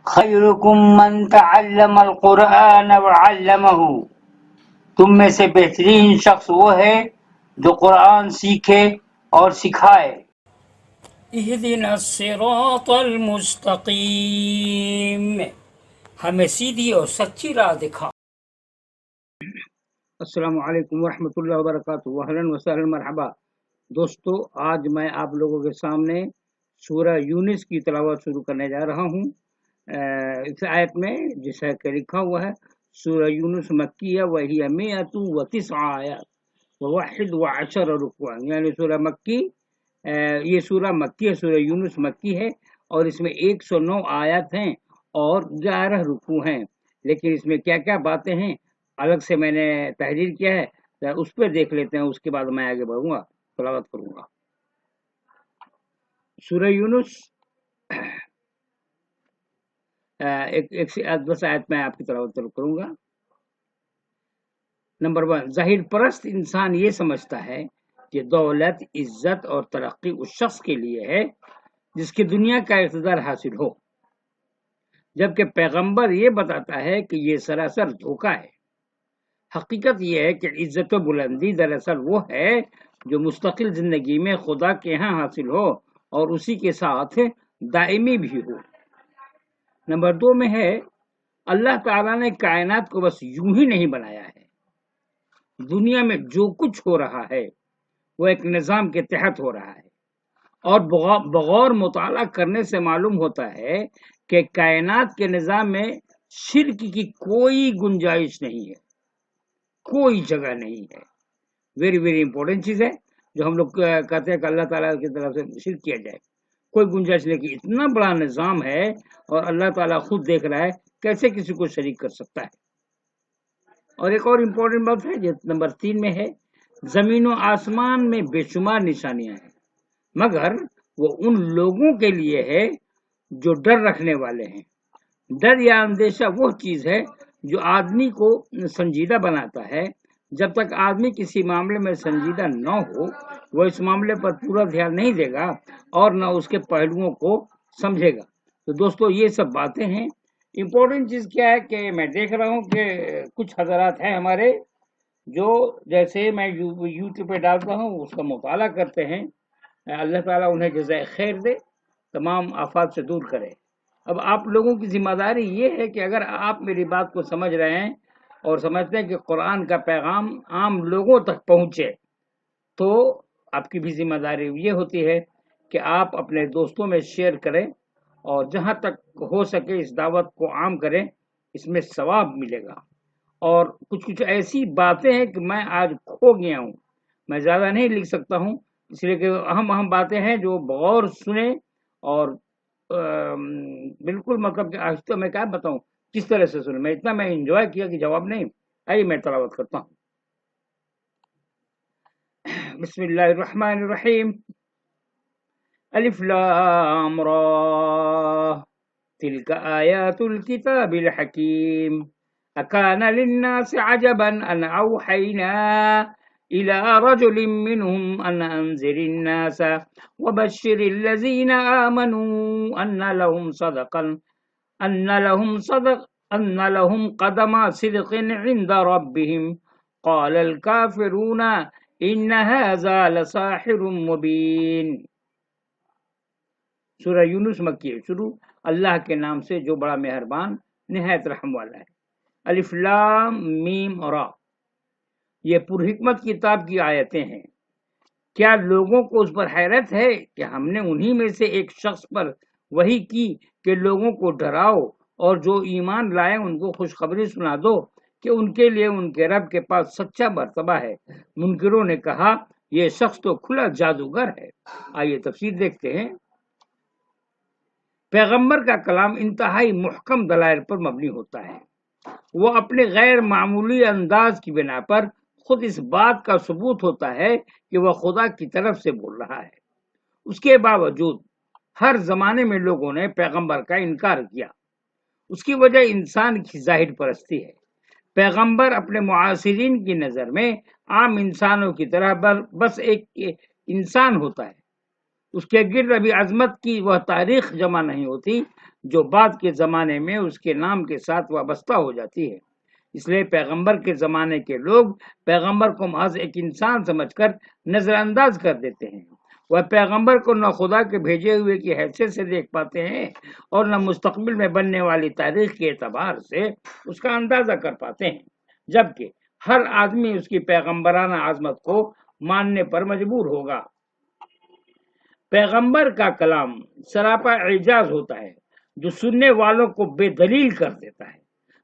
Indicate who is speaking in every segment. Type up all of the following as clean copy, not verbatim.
Speaker 1: خیرکم من تعلم القرآن وعلمہ، تم میں سے بہترین شخص وہ ہے جو قرآن سیکھے اور سکھائے۔ اہدنا الصراط المستقیم، ہمیں سیدھی اور سچی راہ دکھا۔ السلام علیکم ورحمۃ اللہ وبرکاتہ، اہلا وسہلا مرحبا۔ دوستو، آج میں آپ لوگوں کے سامنے سورہ یونس کی تلاوت شروع کرنے جا رہا ہوں۔ اس آیت میں جیسا کہ لکھا ہوا ہے، سورہ یونس مکیہ وہی 109 آیات وواحد وعشر رکوع، یعنی سورہ مکی، یہ سورہ مکی ہے، سورہ یونس مکی ہے اور اس میں 109 آیات ہیں اور 11 رکوع ہیں۔ لیکن اس میں کیا کیا باتیں ہیں الگ سے میں نے تحریر کیا ہے، اس پہ دیکھ لیتے ہیں، اس کے بعد میں آگے بڑھوں گا، تلاوت کروں گا۔ سورہ یونس 110 آیت میں آپ کی تلاوت کروں گا۔ نمبر 1، ظاہر پرست انسان یہ سمجھتا ہے کہ دولت، عزت اور ترقی اس شخص کے لیے ہے جس کی دنیا کا اقتدار حاصل ہو، جبکہ پیغمبر یہ بتاتا ہے کہ یہ سراسر دھوکہ ہے۔ حقیقت یہ ہے کہ عزت و بلندی دراصل وہ ہے جو مستقل زندگی میں خدا کے ہاں حاصل ہو اور اسی کے ساتھ دائمی بھی ہو۔ نمبر 2 میں ہے، اللہ تعالیٰ نے کائنات کو بس یوں ہی نہیں بنایا ہے۔ دنیا میں جو کچھ ہو رہا ہے وہ ایک نظام کے تحت ہو رہا ہے، اور بغور مطالعہ کرنے سے معلوم ہوتا ہے کہ کائنات کے نظام میں شرک کی کوئی گنجائش نہیں ہے، کوئی جگہ نہیں ہے۔ ویری ویری امپورٹنٹ چیز ہے جو ہم لوگ کہتے ہیں کہ اللہ تعالیٰ کی طرف سے شرک کیا جائے، کوئی گنجائش نہیں، کہ اتنا بڑا نظام ہے اور اللہ تعالیٰ خود دیکھ رہا ہے، کیسے کسی کو شریک کر سکتا ہے۔ اور ایک اور امپورٹنٹ بات ہے جو نمبر 3 میں ہے، زمین و آسمان میں بے شمار نشانیاں ہیں، مگر وہ ان لوگوں کے لیے ہے جو ڈر رکھنے والے ہیں۔ ڈر یا اندیشہ وہ چیز ہے جو آدمی کو سنجیدہ بناتا ہے۔ جب تک آدمی کسی معاملے میں سنجیدہ نہ ہو، وہ اس معاملے پر پورا دھیان نہیں دے گا اور نہ اس کے پہلوؤں کو سمجھے گا۔ تو دوستو، یہ سب باتیں ہیں۔ امپورٹنٹ چیز کیا ہے کہ میں دیکھ رہا ہوں کہ کچھ حضرات ہیں ہمارے جو جیسے میں یوٹیوب پہ ڈالتا ہوں اس کا مطالعہ کرتے ہیں، اللہ تعالیٰ انہیں جزائے خیر دے، تمام آفات سے دور کرے۔ اب آپ لوگوں کی ذمہ داری یہ ہے کہ اگر آپ میری بات کو سمجھ رہے ہیں اور سمجھتے ہیں کہ قرآن کا پیغام عام لوگوں تک پہنچے، تو آپ کی بھی ذمہ داری یہ ہوتی ہے کہ آپ اپنے دوستوں میں شیئر کریں اور جہاں تک ہو سکے اس دعوت کو عام کریں، اس میں ثواب ملے گا۔ اور کچھ ایسی باتیں ہیں کہ میں آج کھو گیا ہوں، میں زیادہ نہیں لکھ سکتا ہوں، اس لیے کہ اہم باتیں ہیں جو بغور سنیں اور بالکل مطلب کہ آہستہ میں کیا بتاؤں کس طرح سے سنیں، میں اتنا میں انجوائے کیا کہ جواب نہیں۔ آئیے میں تلاوت کرتا ہوں۔ بسم اللہ الرحمن الرحیم، الف لام را تلک آیات الکتاب الحکیم، اکان للناس عجبا ان اوحینا إلى رجل منهم أن أنذر الناس وبشر الذين آمنوا أن لهم قدم صدق عند ربهم، قال الكافرون إن هذا لساحر مبين۔ سورہ یونس مکی ہے، شروع اللہ کے نام سے جو بڑا مہربان نہایت رحم والا ہے۔ الف لام میم را، یہ پرحکمت کتاب کی آیتیں ہیں۔ کیا لوگوں کو اس پر حیرت ہے کہ ہم نے انہی میں سے ایک شخص پر وحی کی کہ لوگوں کو ڈراؤ اور جو ایمان لائے ان کو خوشخبری سنا دو کہ ان کے لیے ان کے رب کے پاس سچا مرتبہ ہے۔ منکروں نے کہا یہ شخص تو کھلا جادوگر ہے۔ آئیے تفسیر دیکھتے ہیں۔ پیغمبر کا کلام انتہائی محکم دلائل پر مبنی ہوتا ہے۔ وہ اپنے غیر معمولی انداز کی بنا پر خود اس بات کا ثبوت ہوتا ہے کہ وہ خدا کی طرف سے بول رہا ہے۔ اس کے باوجود ہر زمانے میں لوگوں نے پیغمبر کا انکار کیا۔ اس کی وجہ انسان کی ظاہر پرستی ہے۔ پیغمبر اپنے معاصرین کی نظر میں عام انسانوں کی طرح بس ایک انسان ہوتا ہے۔ اس کے گرد ابھی عظمت کی وہ تاریخ جمع نہیں ہوتی جو بعد کے زمانے میں اس کے نام کے ساتھ وابستہ ہو جاتی ہے۔ اس لیے پیغمبر کے زمانے کے لوگ پیغمبر کو محض ایک انسان سمجھ کر نظر انداز کر دیتے ہیں۔ وہ پیغمبر کو نہ خدا کے بھیجے ہوئے کی حیثیت سے دیکھ پاتے ہیں اور نہ مستقبل میں بننے والی تاریخ کے اعتبار سے اس کا اندازہ کر پاتے ہیں، جبکہ ہر آدمی اس کی پیغمبرانہ عظمت کو ماننے پر مجبور ہوگا۔ پیغمبر کا کلام سراپا اعجاز ہوتا ہے جو سننے والوں کو بے دلیل کر دیتا ہے،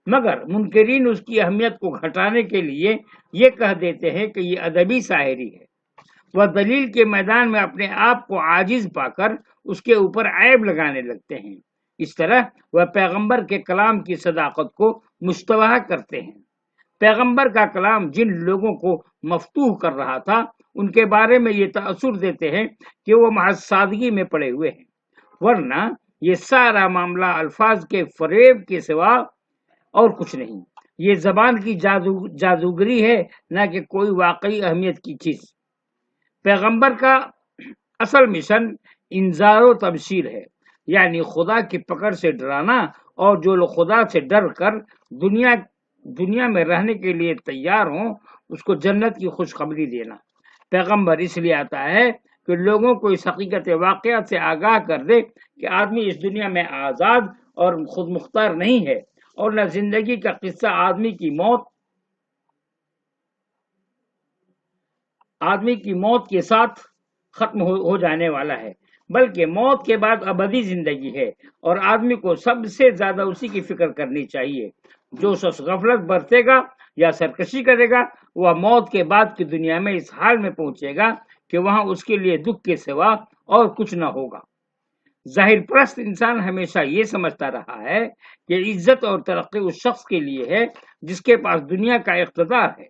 Speaker 1: مگر منکرین اس کی اہمیت کو گھٹانے کے لیے یہ کہہ دیتے ہیں کہ یہ ادبی شاعری ہے۔ وہ دلیل کے میدان میں اپنے آپ کو عاجز پا کر اس کے اوپر عیب لگانے لگتے ہیں۔ اس طرح وہ پیغمبر کے کلام کی صداقت کو مشتبہ کرتے ہیں۔ پیغمبر کا کلام جن لوگوں کو مفتوح کر رہا تھا ان کے بارے میں یہ تاثر دیتے ہیں کہ وہ محض سادگی میں پڑے ہوئے ہیں، ورنہ یہ سارا معاملہ الفاظ کے فریب کے سوا اور کچھ نہیں۔ یہ زبان کی جادوگری ہے، نہ کہ کوئی واقعی اہمیت کی چیز۔ پیغمبر کا اصل مشن انذار و تبشیر ہے، یعنی خدا کی پکڑ سے ڈرانا، اور جو لوگ خدا سے ڈر کر دنیا میں رہنے کے لیے تیار ہوں اس کو جنت کی خوشخبری دینا۔ پیغمبر اس لیے آتا ہے کہ لوگوں کو اس حقیقت واقعات سے آگاہ کر دے کہ آدمی اس دنیا میں آزاد اور خود مختار نہیں ہے، اور نہ زندگی کا قصہ آدمی کی موت کے ساتھ ختم ہو جانے والا ہے، بلکہ موت کے بعد ابدی زندگی ہے، اور آدمی کو سب سے زیادہ اسی کی فکر کرنی چاہیے۔ جو شخص غفلت برتے گا یا سرکشی کرے گا وہ موت کے بعد کی دنیا میں اس حال میں پہنچے گا کہ وہاں اس کے لیے دکھ کے سوا اور کچھ نہ ہوگا۔ ظاہر پرست انسان ہمیشہ یہ سمجھتا رہا ہے کہ عزت اور ترقی اس شخص کے لیے ہے جس کے پاس دنیا کا اقتدار ہے،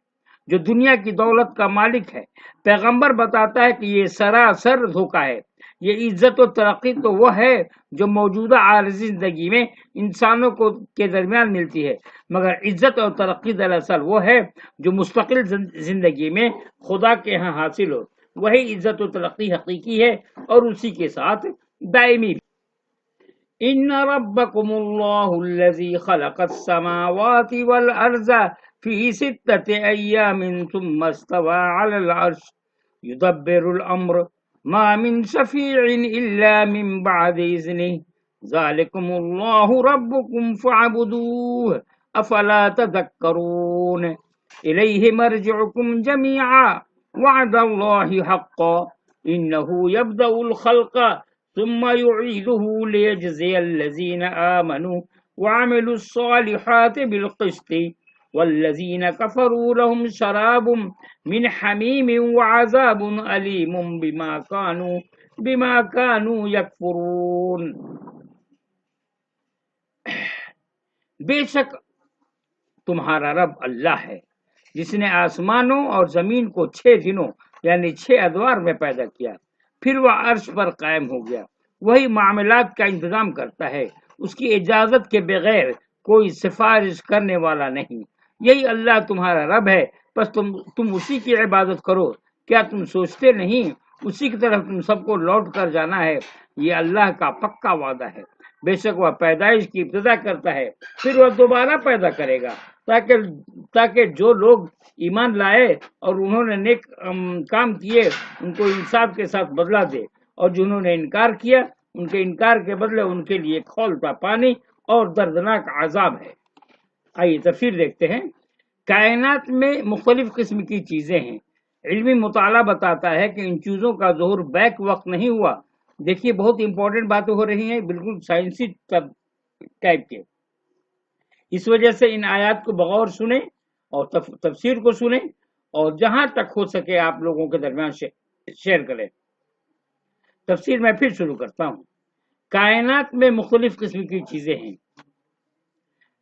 Speaker 1: جو دنیا کی دولت کا مالک ہے۔ پیغمبر بتاتا ہے کہ یہ سراسر دھوکہ ہے۔ یہ عزت و ترقی تو وہ ہے جو موجودہ عارضی زندگی میں انسانوں کے درمیان ملتی ہے، مگر عزت اور ترقی دراصل وہ ہے جو مستقل زندگی میں خدا کے ہاں حاصل ہو۔ وہی عزت و ترقی حقیقی ہے اور اسی کے ساتھ دائمی بھی۔ ان ربکم اللہ الذی خلق السماوات والارض فی 6 ایام ثم استوى على العرش يدبر الامر ما من شفیع الا من بعد اذنه ذلکم اللہ ربکم فاعبدوه افلا تذکرون الیہ مرجعکم جميعا وعد اللہ حقا انه يبدأ الخلق ثم يعيده ليجزي الذين آمنوا وعملوا الصالحات بالقسط والذين كفروا لهم شراب من حميم وعذاب أليم بما كانوا يكفرون۔ بے شک تمہارا رب اللہ ہے جس نے آسمانوں اور زمین کو 6 دنوں یعنی 6 ادوار میں پیدا کیا، پھر وہ عرش پر قائم ہو گیا۔ وہی معاملات کا انتظام کرتا ہے، اس کی اجازت کے بغیر کوئی سفارش کرنے والا نہیں۔ یہی اللہ تمہارا رب ہے، بس تم اسی کی عبادت کرو۔ کیا تم سوچتے نہیں اسی کی طرف تم سب کو لوٹ کر جانا ہے؟ یہ اللہ کا پکا وعدہ ہے۔ بے شک وہ پیدائش کی ابتدا کرتا ہے، پھر وہ دوبارہ پیدا کرے گا تاکہ جو لوگ ایمان لائے اور انہوں نے نیک کام کیے ان کو انصاف کے ساتھ بدلہ دے، اور جنہوں نے انکار کیا ان کے انکار کے بدلے ان کے لیے کھولتا پانی اور دردناک عذاب ہے۔ آئیے تفسیر دیکھتے ہیں۔ کائنات میں مختلف قسم کی چیزیں ہیں۔ علمی مطالعہ بتاتا ہے کہ ان چیزوں کا ظہور بیک وقت نہیں ہوا۔ دیکھیے بہت امپورٹنٹ باتیں ہو رہی ہیں، بالکل سائنسی ٹائپ کے۔ اس وجہ سے ان آیات کو بغور سنیں اور تفسیر کو سنیں، اور جہاں تک ہو سکے آپ لوگوں کے درمیان شیئر کریں۔ تفسیر میں پھر شروع کرتا ہوں۔ کائنات میں مختلف قسم کی چیزیں ہیں۔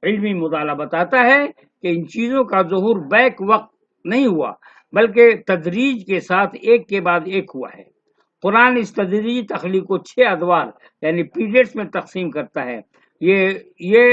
Speaker 1: علمی مطالعہ بتاتا ہے کہ ان چیزوں کا ظہور بیک وقت نہیں ہوا بلکہ تدریج کے ساتھ ایک کے بعد ایک ہوا ہے۔ قرآن اس تدریجی تخلیق کو 6 ادوار یعنی پیریڈز میں تقسیم کرتا ہے۔ یہ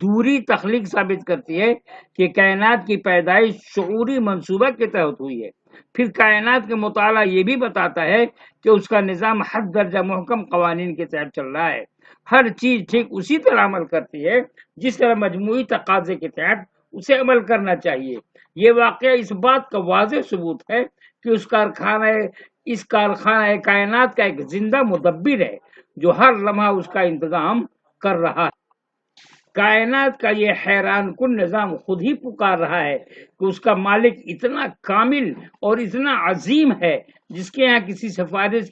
Speaker 1: دوری تخلیق ثابت کرتی ہے کہ کائنات کی پیدائش شعوری منصوبہ کے تحت ہوئی ہے۔ پھر کائنات کا مطالعہ یہ بھی بتاتا ہے کہ اس کا نظام حد درجہ محکم قوانین کے تحت چل رہا ہے۔ ہر چیز ٹھیک اسی طرح عمل کرتی ہے جس طرح مجموعی تقاضے کے تحت اسے عمل کرنا چاہیے۔ یہ واقعہ اس بات کا واضح ثبوت ہے کہ اس کارخانہ کائنات کا ایک زندہ مدبر ہے جو ہر لمحہ اس کا انتظام کر رہا ہے۔ کائنات کا یہ حیران کن نظام خود ہی پکار رہا ہے کہ اس کا مالک اتنا کامل اور اتنا عظیم ہے جس کے یہاں کسی سفارش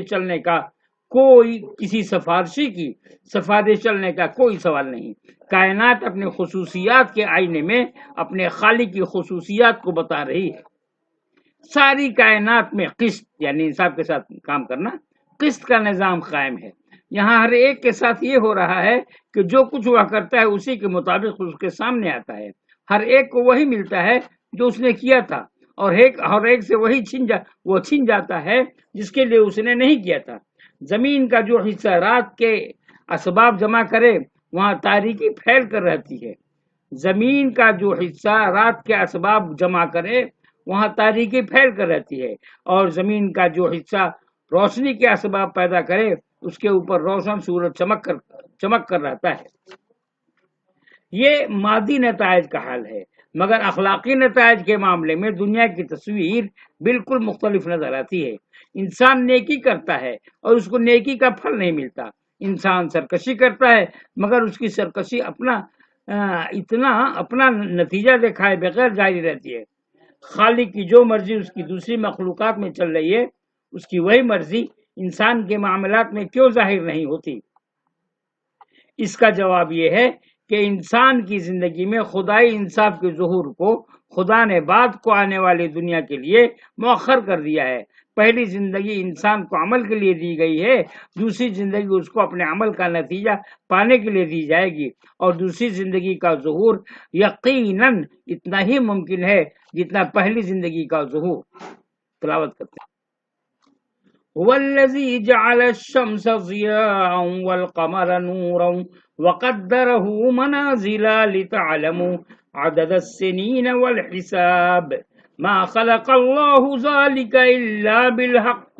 Speaker 1: چلنے کا کوئی سوال نہیں۔ کائنات اپنے خصوصیات کے آئینے میں اپنے خالق کی خصوصیات کو بتا رہی ہے۔ ساری کائنات میں قسط یعنی انصاف کے ساتھ کام کرنا، قسط کا نظام قائم ہے۔ یہاں ہر ایک کے ساتھ یہ ہو رہا ہے کہ جو کچھ وہ کرتا ہے اسی کے مطابق اس کے سامنے آتا ہے۔ ہر ایک کو وہی ملتا ہے جو اس نے کیا تھا، اور ہر ایک سے وہی چھن جاتا ہے جس کے لیے اس نے نہیں کیا تھا۔ زمین کا جو حصہ رات کے اسباب جمع کرے وہاں تاریکی پھیل کر رہتی ہے۔ زمین کا جو حصہ رات کے اسباب جمع کرے وہاں تاریکی پھیل کر رہتی ہے، اور زمین کا جو حصہ روشنی کے اسباب پیدا کرے اس کے اوپر روشن سورج چمک کر رہتا ہے۔ یہ مادی نتائج کا حال ہے، مگر اخلاقی نتائج کے معاملے میں دنیا کی تصویر بالکل مختلف نظر آتی ہے۔ انسان نیکی کرتا ہے اور اس کو نیکی کا پھل نہیں ملتا۔ انسان سرکشی کرتا ہے مگر اس کی سرکشی اپنا نتیجہ دکھائے بغیر جاری رہتی ہے۔ خالق کی جو مرضی اس کی دوسری مخلوقات میں چل رہی ہے، اس کی وہی مرضی انسان کے معاملات میں کیوں ظاہر نہیں ہوتی؟ اس کا جواب یہ ہے کہ انسان کی زندگی میں خدائی انصاف کے ظہور کو خدا نے بعد کو آنے والی دنیا کے لیے مؤخر کر دیا ہے۔ پہلی زندگی انسان کو عمل کے لیے دی گئی ہے، دوسری زندگی اس کو اپنے عمل کا نتیجہ پانے کے لیے دی جائے گی، اور دوسری زندگی کا ظہور یقیناً اتنا ہی ممکن ہے جتنا پہلی زندگی کا ظہور۔ تلاوت کرتے ہیں۔ هو الذي جعل الشمس ضياء والقمر نورا وقدره منازل لتعلموا عدد السنين والحساب ما خلق الله ذلك إلا بالحق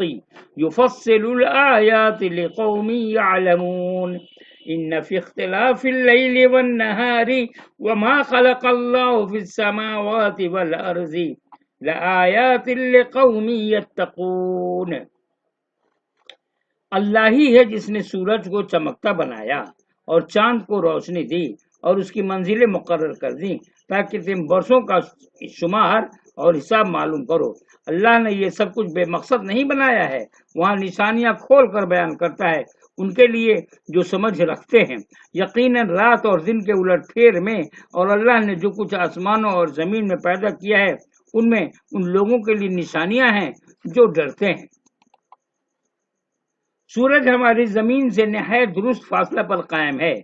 Speaker 1: يفصل الآيات لقوم يعلمون إن في اختلاف الليل والنهار وما خلق الله في السماوات والأرض لآيات لقوم يتقون۔ اللہ ہی ہے جس نے سورج کو چمکتا بنایا اور چاند کو روشنی دی اور اس کی منزلیں مقرر کر دیں تاکہ تم برسوں کا شمار اور حساب معلوم کرو۔ اللہ نے یہ سب کچھ بے مقصد نہیں بنایا ہے، وہاں نشانیاں کھول کر بیان کرتا ہے ان کے لیے جو سمجھ رکھتے ہیں۔ یقیناً رات اور دن کے الٹ پھیر میں اور اللہ نے جو کچھ آسمانوں اور زمین میں پیدا کیا ہے ان میں ان لوگوں کے لیے نشانیاں ہیں جو ڈرتے ہیں۔ سورج ہماری زمین سے نہایت درست فاصلہ پر قائم ہے،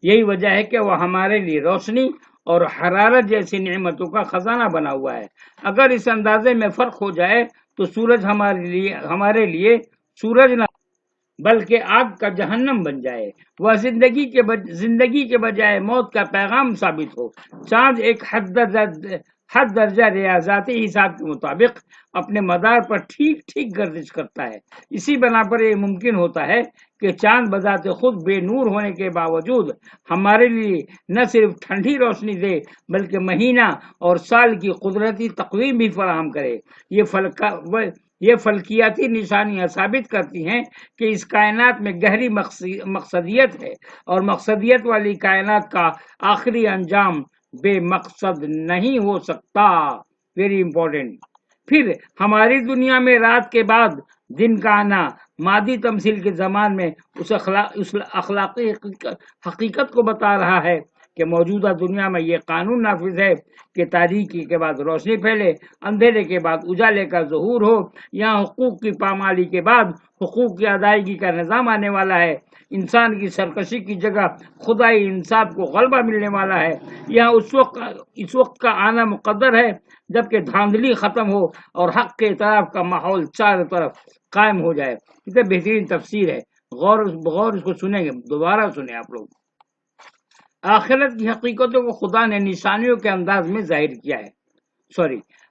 Speaker 1: یہی وجہ ہے کہ وہ ہمارے لیے روشنی اور حرارت جیسی نعمتوں کا خزانہ بنا ہوا ہے۔ اگر اس اندازے میں فرق ہو جائے تو سورج ہمارے لیے سورج نہ بلکہ آگ کا جہنم بن جائے، وہ زندگی کے بجائے موت کا پیغام ثابت ہو۔ چاند ایک حد درجہ ریاضیاتی حساب کے مطابق اپنے مدار پر ٹھیک گردش کرتا ہے۔ اسی بنا پر یہ ممکن ہوتا ہے کہ چاند بذات خود بے نور ہونے کے باوجود ہمارے لیے نہ صرف ٹھنڈی روشنی دے بلکہ مہینہ اور سال کی قدرتی تقویم بھی فراہم کرے۔ یہ فلکیاتی نشانیاں ثابت کرتی ہیں کہ اس کائنات میں گہری مقصدیت ہے، اور مقصدیت والی کائنات کا آخری انجام بے مقصد نہیں ہو سکتا۔ Very important. پھر ہماری دنیا میں رات کے بعد دن کا آنا مادی تمثیل کے زمان میں اس اخلاقی حقیقت کو بتا رہا ہے کہ موجودہ دنیا میں یہ قانون نافذ ہے کہ تاریکی کے بعد روشنی پھیلے، اندھیرے کے بعد اجالے کا ظہور ہو۔ یہاں حقوق کی پامالی کے بعد حقوق کی ادائیگی کا نظام آنے والا ہے۔ انسان کی سرکشی کی جگہ خدائی انصاف کو غلبہ ملنے والا ہے۔ یہاں اس وقت کا آنا مقدر ہے جبکہ دھاندلی ختم ہو اور حق کے اعتراف کا ماحول چاروں طرف قائم ہو جائے۔ یہ بہترین تفسیر ہے، بغور اس کو سنیں گے، دوبارہ سنیں آپ لوگ۔ آخرت کی حقیقتوں کو خدا نے نشانیوں کے انداز میں ظاہر کیا ہے۔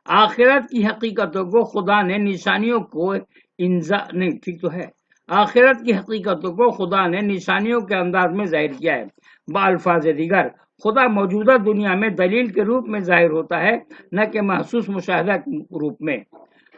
Speaker 1: آخرت کی حقیقتوں کو خدا نے نشانیوں کو نہیں ٹھیک تو ہے۔ آخرت کی حقیقتوں کو خدا نے نشانیوں کے انداز میں ظاہر کیا ہے۔ بالفاظ دیگر خدا موجودہ دنیا میں دلیل کے روپ میں ظاہر ہوتا ہے، نہ کہ محسوس مشاہدہ کے روپ میں۔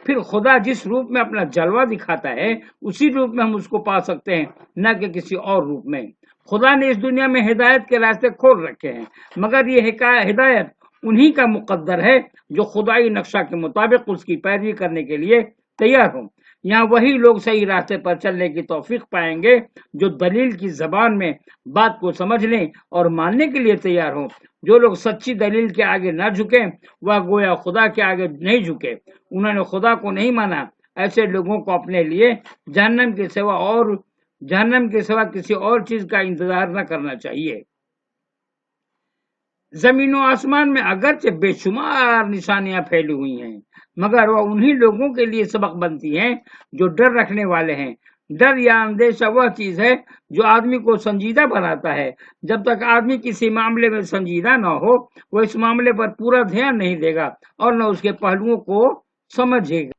Speaker 1: پھر خدا جس روپ میں اپنا جلوہ دکھاتا ہے اسی روپ میں ہم اس کو پا سکتے ہیں، نہ کہ کسی اور روپ میں۔ خدا نے اس دنیا میں ہدایت کے راستے کھول رکھے ہیں، مگر یہ ہدایت انہی کا مقدر ہے جو خدائی نقشہ کے مطابق اس کی پیروی کرنے کے لیے تیار ہوں۔ یہاں وہی لوگ صحیح راستے پر چلنے کی توفیق پائیں گے جو دلیل کی زبان میں بات کو سمجھنے اور ماننے کے لیے تیار ہوں۔ جو لوگ سچی دلیل کے آگے نہ جھکیں وہ گویا خدا کے آگے نہیں جھکے، انہوں نے خدا کو نہیں مانا۔ ایسے لوگوں کو اپنے لیے جہنم کے سوا کسی اور چیز کا انتظار نہ کرنا چاہیے۔ زمین و آسمان میں اگرچہ بے شمار نشانیاں پھیلی ہوئی ہیں، مگر وہ انہی لوگوں کے لیے سبق بنتی ہیں جو ڈر رکھنے والے ہیں۔ ڈر یا اندیشہ وہ چیز ہے جو آدمی کو سنجیدہ بناتا ہے۔ جب تک آدمی کسی معاملے میں سنجیدہ نہ ہو وہ اس معاملے پر پورا دھیان نہیں دے گا اور نہ اس کے پہلوؤں کو سمجھے گا۔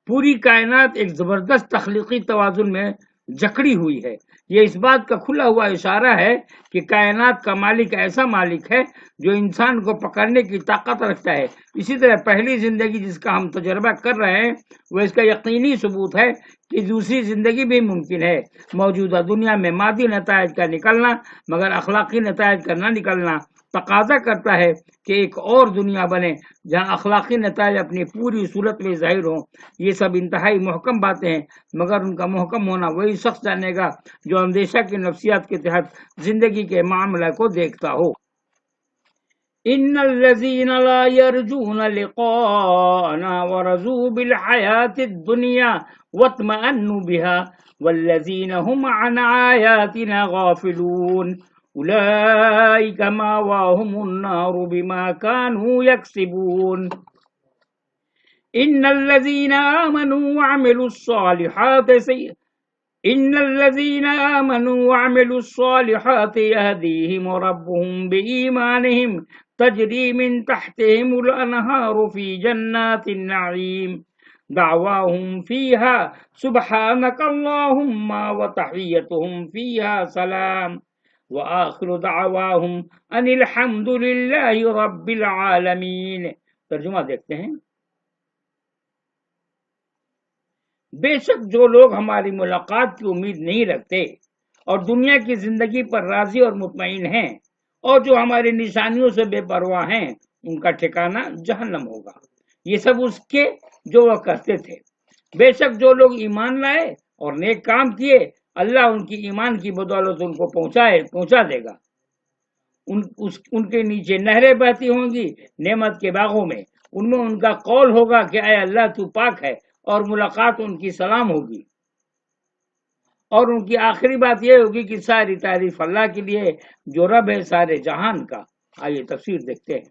Speaker 1: پوری کائنات ایک زبردست تخلیقی توازن میں جکڑی ہوئی ہے۔ یہ اس بات کا کھلا ہوا اشارہ ہے کہ کائنات کا مالک ایسا مالک ہے جو انسان کو پکڑنے کی طاقت رکھتا ہے۔ اسی طرح پہلی زندگی جس کا ہم تجربہ کر رہے ہیں وہ اس کا یقینی ثبوت ہے کہ دوسری زندگی بھی ممکن ہے۔ موجودہ دنیا میں مادی نتائج کا نکلنا مگر اخلاقی نتائج کا نہ نکلنا تقاضا کرتا ہے کہ ایک اور دنیا بنے جہاں اخلاقی نتائج اپنی پوری صورت میں ظاہر ہوں۔ یہ سب انتہائی محکم باتیں ہیں، مگر ان کا محکم ہونا وہی شخص جانے گا جو اندیشہ کی نفسیات کے تحت زندگی کے معاملہ کو دیکھتا ہو۔ ان الذين لا يرجون لقاءنا ورضوا بالحياة الدنيا واطمأنوا بها والذين هم عن آياتنا غافلون أولئك مأواهم النار بما كانوا يكسبون۔ إن الذين آمنوا وعملوا الصالحات يهديهم ربهم بإيمانهم تجري من تحتهم الأنهار في جنات النعيم دعواهم فيها سبحانك اللهم وتحيتهم فيها سلام وآخر دعواهم أن الحمد لله رب العالمين۔ ترجمہ دیکھتے ہیں۔ بے شک جو لوگ ہماری ملاقات کی امید نہیں رکھتے اور دنیا کی زندگی پر راضی اور مطمئن ہیں اور جو ہماری نشانیوں سے بے پرواہ ہیں ان کا ٹھکانہ جہنم ہوگا۔ یہ سب اس کے جو وہ کرتے تھے۔ بے شک جو لوگ ایمان لائے اور نیک کام کیے اللہ ان کی ایمان کی بدولت ان کو پہنچا دے گا۔ ان کے نیچے نہریں بہتی ہوں گی نعمت کے باغوں میں۔ ان میں ان کا قول ہوگا کہ اے اللہ تو پاک ہے، اور ملاقات ان کی سلام ہوگی۔ اور ان کی آخری بات یہ ہوگی کہ ساری تعریف اللہ کے لیے جو رب ہے سارے جہان کا۔ آئیے تفسیر دیکھتے ہیں۔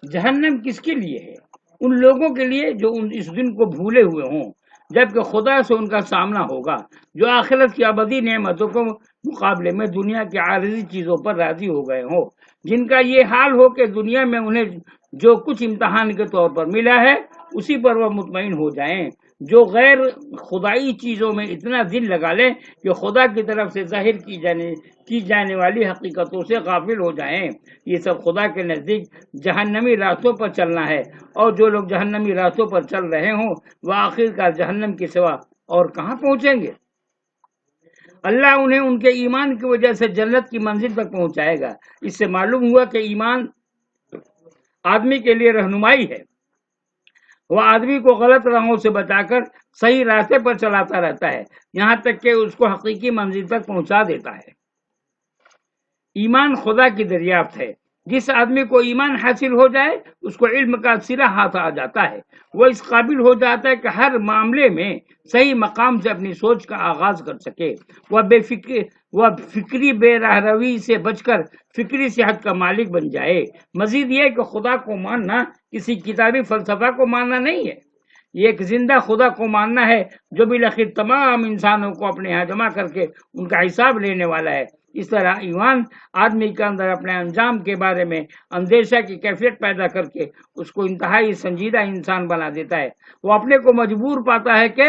Speaker 1: جہنم کس کے لیے ہے؟ ان لوگوں کے لیے جو اس دن کو بھولے ہوئے ہوں جبکہ خدا سے ان کا سامنا ہوگا، جو آخرت کی ابدی نعمتوں کے مقابلے میں دنیا کی عارضی چیزوں پر راضی ہو گئے ہوں، جن کا یہ حال ہو کہ دنیا میں انہیں جو کچھ امتحان کے طور پر ملا ہے اسی پر وہ مطمئن ہو جائیں، جو غیر خدائی چیزوں میں اتنا دل لگا لیں کہ خدا کی طرف سے ظاہر کی جانے والی حقیقتوں سے غافل ہو جائیں۔ یہ سب خدا کے نزدیک جہنمی راستوں پر چلنا ہے، اور جو لوگ جہنمی راستوں پر چل رہے ہوں وہ آخر کار جہنم کے سوا اور کہاں پہنچیں گے۔ اللہ انہیں ان کے ایمان کی وجہ سے جنت کی منزل تک پہنچائے گا۔ اس سے معلوم ہوا کہ ایمان آدمی کے لیے رہنمائی ہے، وہ آدمی کو غلط راہوں سے بچا کر صحیح راستے پر چلاتا رہتا ہے یہاں تک کہ اس کو حقیقی منزل تک پہنچا دیتا ہے۔ ایمان خدا کی دریافت ہے۔ جس آدمی کو ایمان حاصل ہو جائے اس کو علم کا سرا ہاتھ آ جاتا ہے، وہ اس قابل ہو جاتا ہے کہ ہر معاملے میں صحیح مقام سے اپنی سوچ کا آغاز کر سکے۔ وہ فکری بے راہ روی سے بچ کر فکری صحت کا مالک بن جائے۔ مزید یہ کہ خدا کو ماننا کسی کتابی فلسفہ کو ماننا نہیں ہے، یہ ایک زندہ خدا کو ماننا ہے جو بالآخر تمام انسانوں کو اپنے ہاں جمع کر کے ان کا حساب لینے والا ہے۔ اس طرح ایمان آدمی کے اندر اپنے انجام کے بارے میں اندیشہ کی کیفیت پیدا کر کے اس کو انتہائی سنجیدہ انسان بنا دیتا ہے۔ وہ اپنے کو مجبور پاتا ہے کہ